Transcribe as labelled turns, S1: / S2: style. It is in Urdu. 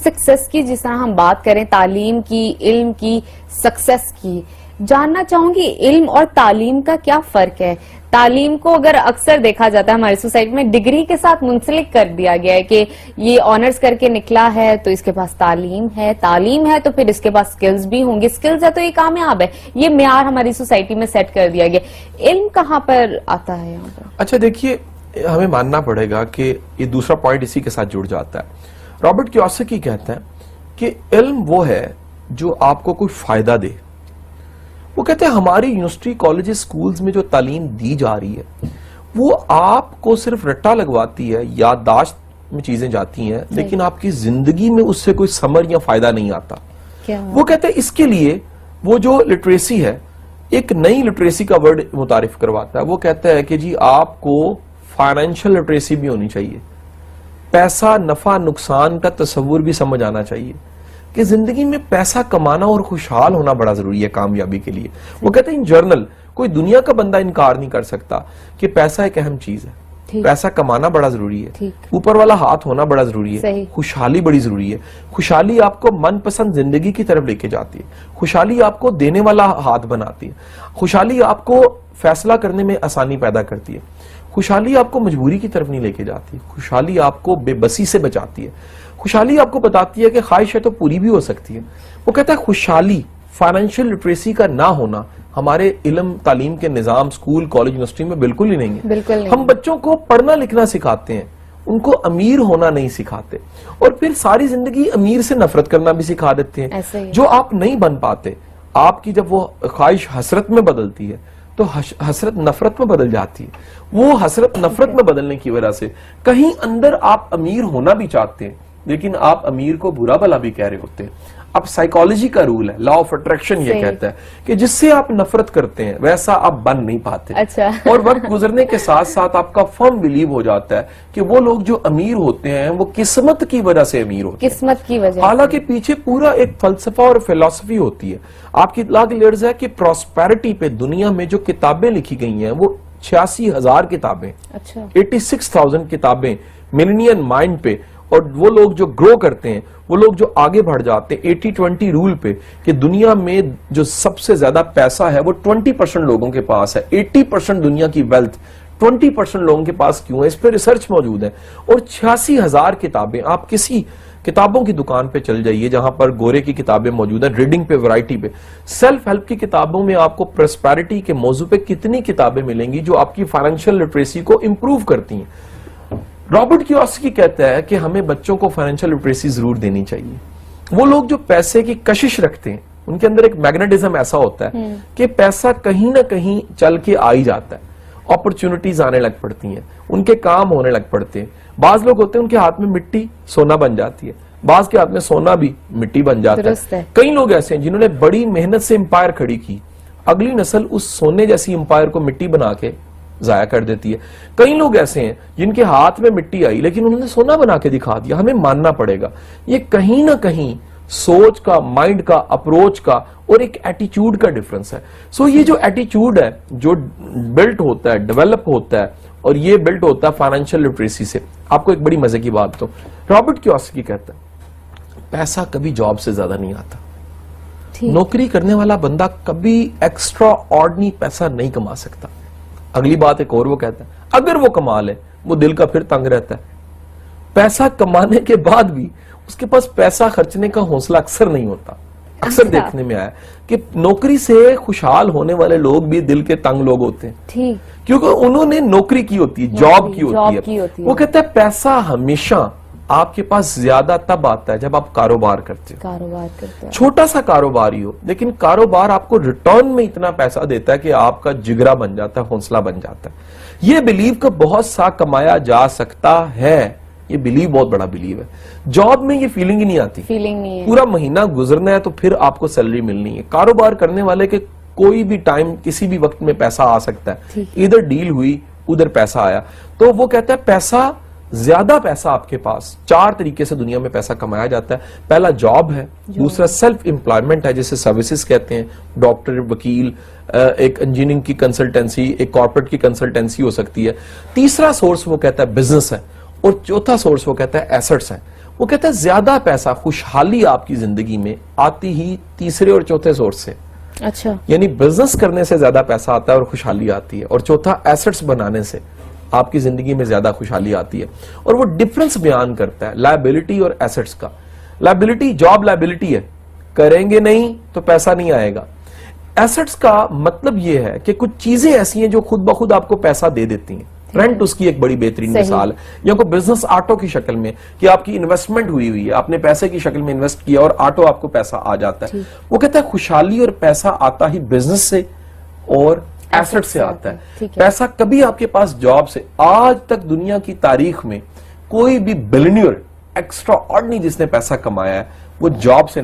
S1: سکسیس کی جس طرح ہم بات کریں تعلیم کی, علم کی, سکسیس کی, جاننا چاہوں گی علم اور تعلیم کا کیا فرق ہے. تعلیم کو اگر اکثر دیکھا جاتا ہے ہماری سوسائٹی میں ڈگری کے ساتھ منسلک کر دیا گیا ہے کہ یہ آنرز کر کے نکلا ہے تو اس کے پاس تعلیم ہے, تعلیم ہے تو پھر اس کے پاس سکلز بھی ہوں گے, سکلز ہے تو یہ کامیاب ہے. یہ معیار ہماری سوسائٹی میں سیٹ کر دیا گیا. علم کہاں پر آتا ہے یہاں پر؟
S2: اچھا دیکھیے, ہمیں ماننا پڑے گا کہ یہ دوسرا پوائنٹ اسی کے ساتھ جڑ جاتا ہے. رابرٹ کیوساکی کہتا ہے کہ علم وہ ہے جو آپ کو کوئی فائدہ دے. وہ کہتے ہیں ہماری یونیورسٹی, کالجز, سکولز میں جو تعلیم دی جا رہی ہے وہ آپ کو صرف رٹا لگواتی ہے, یادداشت میں چیزیں جاتی ہیں, لیکن آپ کی زندگی میں اس سے کوئی ثمر یا فائدہ نہیں آتا. وہ کہتے ہیں اس کے لیے وہ جو لٹریسی ہے ایک نئی لٹریسی کا ورڈ متعارف کرواتا ہے. وہ کہتا ہے کہ جی آپ کو فائنینشل لٹریسی بھی ہونی چاہیے, پیسہ نفع نقصان کا تصور بھی سمجھ آنا چاہیے کہ زندگی میں پیسہ کمانا اور خوشحال ہونا بڑا ضروری ہے کامیابی کے لیے. وہ کہتے ہیں ان جرنل کوئی دنیا کا بندہ انکار نہیں کر سکتا کہ پیسہ ایک اہم چیز ہے, پیسہ کمانا بڑا ضروری ہے, اوپر والا ہاتھ ہونا بڑا ضروری ہے, خوشحالی بڑی ضروری ہے. خوشحالی آپ کو من پسند زندگی کی طرف لے کے جاتی ہے, خوشحالی آپ کو دینے والا ہاتھ بناتی ہے, خوشحالی آپ کو فیصلہ کرنے میں آسانی پیدا کرتی ہے, خوشحالی آپ کو مجبوری کی طرف نہیں لے کے جاتی, خوشحالی آپ کو بے بسی سے بچاتی ہے, خوشحالی آپ کو بتاتی ہے کہ خواہش ہے تو پوری بھی ہو سکتی ہے. وہ کہتا ہے خوشحالی, فائنینشیل لٹریسی کا نہ ہونا ہمارے علم تعلیم کے نظام, سکول, کالج, یونیورسٹی میں بالکل ہی نہیں ہے. ہم بچوں کو پڑھنا لکھنا سکھاتے ہیں, ان کو امیر ہونا نہیں سکھاتے, اور پھر ساری زندگی امیر سے نفرت کرنا بھی سکھا دیتے ہیں. جو آپ نہیں بن پاتے, آپ کی جب وہ خواہش حسرت میں بدلتی ہے تو حسرت نفرت میں بدل جاتی ہے. وہ حسرت نفرت میں بدلنے کی وجہ سے کہیں اندر آپ امیر ہونا بھی چاہتے ہیں, لیکن آپ امیر کو برا بھلا بھی کہہ رہے ہوتے ہیں. اب سائیکالوجی کا رول ہے, لا آف اٹریکشن یہ کہتا ہے کہ جس سے آپ نفرت کرتے ہیں ویسا آپ بن نہیں پاتے. اور وقت گزرنے کے ساتھ ساتھ آپ کا فرم بلیو ہو جاتا ہے کہ وہ لوگ جو امیر ہوتے ہیں وہ قسمت کی وجہ سے امیر ہوتے ہیں, قسمت کی وجہ. حالانکہ پیچھے پورا ایک فلسفہ اور فلسفی ہوتی ہے. آپ کی اطلاع کی لرز ہے کہ پراسپیرٹی پہ دنیا میں جو کتابیں لکھی گئی ہیں وہ 86,000 کتابیں, 86,000 کتابیں ملینین مائنڈ پہ. اور وہ لوگ جو گرو کرتے ہیں, وہ لوگ جو آگے بڑھ جاتے ہیں 80-20 رول پہ کہ دنیا میں جو سب سے زیادہ پیسہ ہے وہ 20% لوگوں کے پاس ہے, 80% دنیا کی ویلتھ 20% لوگوں کے پاس کیوں ہے, اس پہ ریسرچ موجود ہے. اور 86,000 کتابیں, آپ کسی کتابوں کی دکان پہ چل جائیے جہاں پر گورے کی کتابیں موجود ہیں, ریڈنگ پہ, ورائٹی پہ, سیلف ہیلپ کی کتابوں میں آپ کو پراسپیرٹی کے موضوع پہ کتنی کتابیں ملیں گی جو آپ کی فائنینشیل لٹریسی کو امپروو کرتی ہیں. رابرٹ کیوساکی کہتا ہے کہ ہمیں بچوں کو فائنینشیل لٹریسی ضرور دینی چاہیے. وہ لوگ جو پیسے کی کشش رکھتے ہیں ان کے اندر ایک میگنیٹزم ایسا ہوتا ہے کہ پیسہ کہیں نہ کہیں چل کے آ ہی جاتا ہے, اپرچونٹیز آنے لگ پڑتی ہیں, ان کے کام ہونے لگ پڑتے ہیں. بعض لوگ ہوتے ہیں ان کے ہاتھ میں مٹی سونا بن جاتی ہے, بعض کے ہاتھ میں سونا بھی مٹی بن جاتا ہے. کئی لوگ ایسے ہیں جنہوں نے بڑی محنت سے امپائر کھڑی کی, اگلی نسل اس سونے جیسی امپائر کو مٹی بنا کے ضائع کر دیتی ہے. کئی لوگ ایسے ہیں جن کے ہاتھ میں مٹی آئی لیکن انہوں نے سونا بنا کے دکھا دیا. ہمیں ماننا پڑے گا یہ کہیں نہ کہیں سوچ کا, مائنڈ کا, اپروچ کا اور ایک ایٹیچیوڈ کا ڈیفرنس ہے. سو یہ جو ایٹیچیوڈ ہے جو بلٹ ہوتا ہے, ڈیولپ ہوتا ہے, اور یہ بلٹ ہوتا ہے فائنینشیل لٹریسی سے. آپ کو ایک بڑی مزے کی بات تو رابرٹ کیوساکی کہتا ہے پیسہ کبھی جاب سے زیادہ نہیں آتا. نوکری کرنے والا بندہ کبھی ایکسٹرا آرڈنری پیسہ نہیں کما سکتا. اگلی بات ایک اور وہ کہتا ہے اگر وہ کما لے وہ دل کا پھر تنگ رہتا ہے. پیسہ کمانے کے بعد بھی اس کے پاس پیسہ خرچنے کا حوصلہ اکثر نہیں ہوتا. اکثر دیکھنے میں آیا کہ نوکری سے خوشحال ہونے والے لوگ بھی دل کے تنگ لوگ ہوتے ہیں کیونکہ انہوں نے نوکری کی ہوتی ہے, جاب کی ہوتی ہے. وہ کہتا ہے پیسہ ہمیشہ آپ کے پاس زیادہ تب آتا ہے جب آپ کاروبار کرتے ہو, چھوٹا سا کاروبار ہی ہو, لیکن کاروبار آپ کو ریٹرن میں اتنا پیسہ دیتا ہے کہ آپ کا جگرا بن جاتا ہے, حوصلہ بن جاتا ہے. یہ بلیو کہ بہت سا کمایا جا سکتا ہے, یہ بلیو بہت بڑا بلیو ہے. جاب میں یہ فیلنگ ہی نہیں آتی, پورا مہینہ گزرنا ہے تو پھر آپ کو سیلری ملنی ہے. کاروبار کرنے والے کے کوئی بھی ٹائم کسی بھی وقت میں پیسہ آ سکتا ہے, ادھر ڈیل ہوئی ادھر پیسہ آیا. تو وہ کہتا ہے پیسہ, زیادہ پیسہ آپ کے پاس 4 طریقے سے دنیا میں پیسہ کمایا جاتا ہے. پہلا جاب ہے, دوسرا سیلف امپلائمنٹ ہے جسے سروسز کہتے ہیں, ڈاکٹر, وکیل, ایک انجینئرنگ کی کنسلٹنسی, ایک کارپوریٹ کی کنسلٹنسی ہو سکتی ہے. تیسرا سورس وہ کہتا ہے بزنس ہے, اور چوتھا سورس وہ کہتا ہے ایسٹس ہیں. وہ کہتا ہے زیادہ پیسہ خوشحالی آپ کی زندگی میں آتی ہی تیسرے اور چوتھے سورس سے.
S1: اچھا.
S2: یعنی بزنس کرنے سے زیادہ پیسہ آتا ہے اور خوشحالی آتی ہے, اور چوتھا ایسٹس بنانے سے آپ کی زندگی میں زیادہ خوشحالی آتی ہے. اور وہ ڈفرنس بیان کرتا ہے لائبلٹی اور ایسٹس کا. لائبلٹی جاب لائبلٹی ہے, کریں گے نہیں تو پیسہ نہیں آئے گا. ایسٹس کا مطلب یہ ہے کہ کچھ چیزیں ایسی ہیں جو خود بخود آپ کو پیسہ دے دیتی ہیں. رینٹ اس کی ایک بڑی بہترین مثال ہے, یا کوئی بزنس آٹو کی شکل میں کہ آپ کی انویسٹمنٹ ہوئی ہے, آپ نے پیسے کی شکل میں انویسٹ کیا اور آٹو آپ کو پیسہ آ جاتا ہے. وہ کہتا ہے خوشحالی اور پیسہ آتا ہی بزنس سے اور ایسٹ سے آتا ہے. پیسہ کبھی آپ کے پاس جاب سے, آج تک دنیا کی تاریخ میں کوئی بھی بلینئر ایکسٹرا آرڈنری جس نے پیسہ کمایا ہے وہ جاب سے نہیں